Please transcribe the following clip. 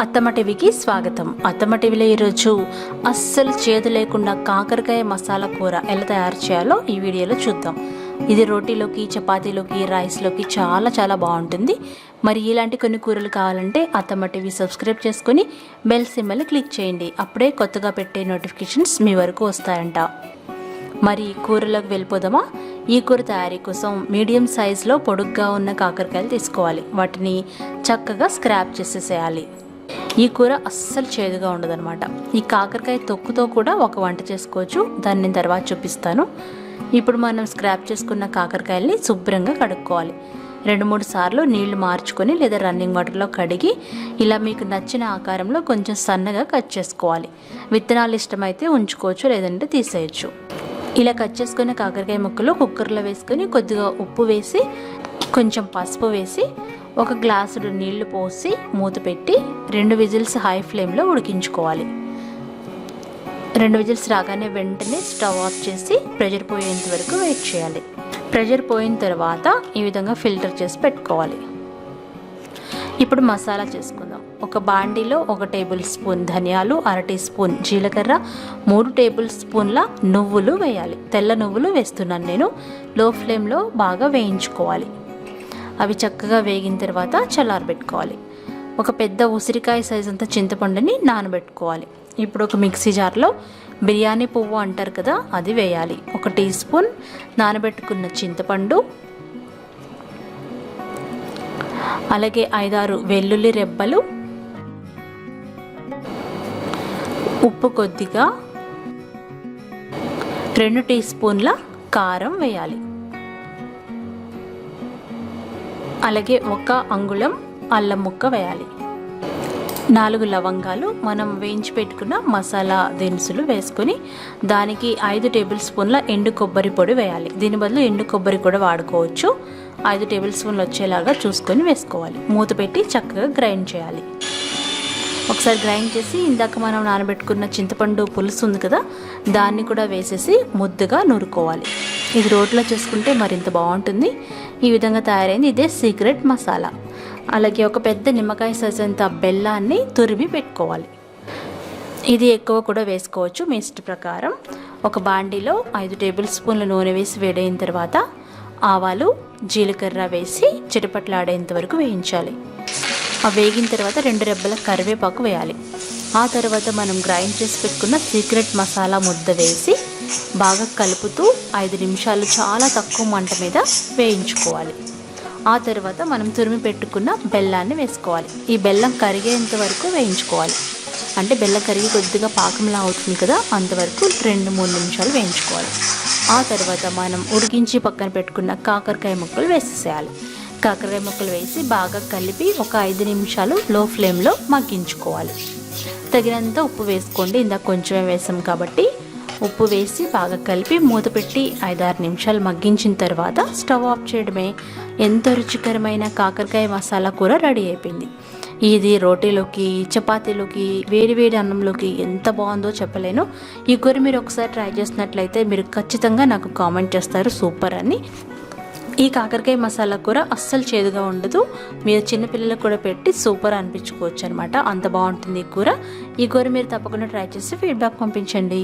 అత్తమ్మటివికి స్వాగతం. అత్తమ్మటివిలో ఈరోజు అస్సలు చేదు లేకుండా కాకరకాయ మసాలా కూర ఎలా తయారు చేయాలో ఈ వీడియోలో చూద్దాం. ఇది రోటీలోకి, చపాతీలోకి, రైస్లోకి చాలా చాలా బాగుంటుంది. మరి ఇలాంటి కొన్ని కూరలు కావాలంటే అత్తమ్మటివి సబ్స్క్రైబ్ చేసుకొని బెల్ సింబల్ని క్లిక్ చేయండి. అప్పుడే కొత్తగా పెట్టే నోటిఫికేషన్స్ మీ వరకు వస్తాయంట. మరి కూరలోకి వెళ్ళిపోదామా? ఈ కూర తయారీ కోసం మీడియం సైజులో పొడుగ్గా ఉన్న కాకరకాయలు తీసుకోవాలి. వాటిని చక్కగా స్క్రాప్ చేసేసేయాలి. ఈ కూర అస్సలు చేదుగా ఉండదన్నమాట. ఈ కాకరకాయ తొక్కుతో కూడా ఒక వంట చేసుకోవచ్చు, దాన్ని నేను తర్వాత చూపిస్తాను. ఇప్పుడు మనం స్క్రాప్ చేసుకున్న కాకరకాయల్ని శుభ్రంగా కడుక్కోవాలి. 2-3 సార్లు నీళ్లు మార్చుకొని లేదా రన్నింగ్ వాటర్లో కడిగి ఇలా మీకు నచ్చిన ఆకారంలో కొంచెం సన్నగా కట్ చేసుకోవాలి. విత్తనాలు ఇష్టమైతే ఉంచుకోవచ్చు, లేదంటే తీసేయచ్చు. ఇలా కట్ చేసుకున్న కాకరకాయ ముక్కలు కుక్కర్లో వేసుకొని కొద్దిగా ఉప్పు వేసి కొంచెం పసుపు వేసి 1 గ్లాసుడు నీళ్లు పోసి మూత పెట్టి 2 విజిల్స్ హై ఫ్లేమ్లో ఉడికించుకోవాలి. 2 విజిల్స్ రాగానే వెంటనే స్టవ్ ఆఫ్ చేసి ప్రెషర్ పోయేంత వరకు వెయిట్ చేయాలి. ప్రెషర్ పోయిన తర్వాత ఈ విధంగా ఫిల్టర్ చేసి పెట్టుకోవాలి. ఇప్పుడు మసాలా చేసుకుందాం. ఒక బాండీలో 1 టేబుల్ స్పూన్ ధనియాలు, 1/2 టీ స్పూన్ జీలకర్ర, 3 టేబుల్ స్పూన్ల నువ్వులు వేయాలి. తెల్ల నువ్వులు వేస్తున్నాను నేను. లో ఫ్లేమ్లో బాగా వేయించుకోవాలి. అవి చక్కగా వేగిన తర్వాత చల్లారబెట్టుకోవాలి. ఒక పెద్ద ఉసిరికాయ సైజ్ అంత చింతపండుని నానబెట్టుకోవాలి. ఇప్పుడు ఒక మిక్సీ జార్లో బిర్యానీ పువ్వు అంటారు కదా, అది వేయాలి. 1 టీ స్పూన్ నానబెట్టుకున్న చింతపండు, అలాగే 5-6 వెల్లుల్లి రెబ్బలు, ఉప్పు కొద్దిగా, 2 టీ స్పూన్ల కారం వేయాలి. అలాగే 1 అంగుళం అల్లం ముక్క వేయాలి. 4 లవంగాలు, మనం వేయించి పెట్టుకున్న మసాలా దినుసులు వేసుకొని దానికి 5 టేబుల్ స్పూన్ల ఎండు కొబ్బరి పొడి వేయాలి. దీని బదులు ఎండు కొబ్బరి కూడా వాడుకోవచ్చు. 5 టేబుల్ స్పూన్లు వచ్చేలాగా చూసుకొని వేసుకోవాలి. మూత పెట్టి చక్కగా గ్రైండ్ చేయాలి. ఒకసారి గ్రైండ్ చేసి ఇందాక మనం నానబెట్టుకున్న చింతపండు పులుసు ఉంది కదా, దాన్ని కూడా వేసేసి ముద్దగా నూరుకోవాలి. ఇది రోట్లో చేసుకుంటే మరింత బాగుంటుంది. ఈ విధంగా తయారైంది. ఇదే సీక్రెట్ మసాలా. అలాగే ఒక పెద్ద నిమ్మకాయ సైజ్ అంత బెల్లాన్ని తురిమి పెట్టుకోవాలి. ఇది ఎక్కువ కూడా వేసుకోవచ్చు మీ ఇష్ట ప్రకారం. ఒక బాండీలో 5 టేబుల్ స్పూన్ల నూనె వేసి వేడైన తర్వాత ఆవాలు, జీలకర్ర వేసి చిటపట్లాడేంత వరకు వేయించాలి. ఆ వేగిన తర్వాత 2 రెబ్బల కరివేపాకు వేయాలి. ఆ తర్వాత మనం గ్రైండ్ చేసి పెట్టుకున్న సీక్రెట్ మసాలా ముద్ద వేసి బాగా కలుపుతూ 5 నిమిషాలు చాలా తక్కువ మంట మీద వేయించుకోవాలి. ఆ తర్వాత మనం తురిమి పెట్టుకున్న బెల్లాన్ని వేసుకోవాలి. ఈ బెల్లం కరిగేంత వరకు వేయించుకోవాలి. అంటే బెల్లం కరిగి కొద్దిగా పాకంలా అవుతుంది కదా, అంతవరకు 2-3 నిమిషాలు వేయించుకోవాలి. ఆ తర్వాత మనం ఉడికించి పక్కన పెట్టుకున్న కాకరకాయ ముక్కలు వేసేసేయాలి. కాకరకాయ ముక్కలు వేసి బాగా కలిపి ఒక 5 నిమిషాలు లో ఫ్లేమ్లో మగ్గించుకోవాలి. తగినంత ఉప్పు వేసుకోండి. ఇందాక కొంచెమే వేసాం కాబట్టి ఉప్పు వేసి బాగా కలిపి మూత పెట్టి 5-6 నిమిషాలు మగ్గించిన తర్వాత స్టవ్ ఆఫ్ చేయడమే. ఎంతో రుచికరమైన కాకరకాయ మసాలా కూర రెడీ అయిపోయింది. ఇది రోటీలోకి, చపాతీలోకి, వేడి అన్నంలోకి ఎంత బాగుందో చెప్పలేను. ఈ కూర మీరు ఒకసారి ట్రై చేసినట్లయితే మీరు ఖచ్చితంగా నాకు కామెంట్ చేస్తారు సూపర్ అని. ఈ కాకరకాయ మసాలా కూర అస్సలు చేదుగా ఉండదు. మీరు చిన్నపిల్లలకు కూడా పెట్టి సూపర్ అనిపించుకోవచ్చు అనమాట. అంత బాగుంటుంది ఈ కూర. ఈ కూర మీరు తప్పకుండా ట్రై చేసి ఫీడ్బ్యాక్ పంపించండి.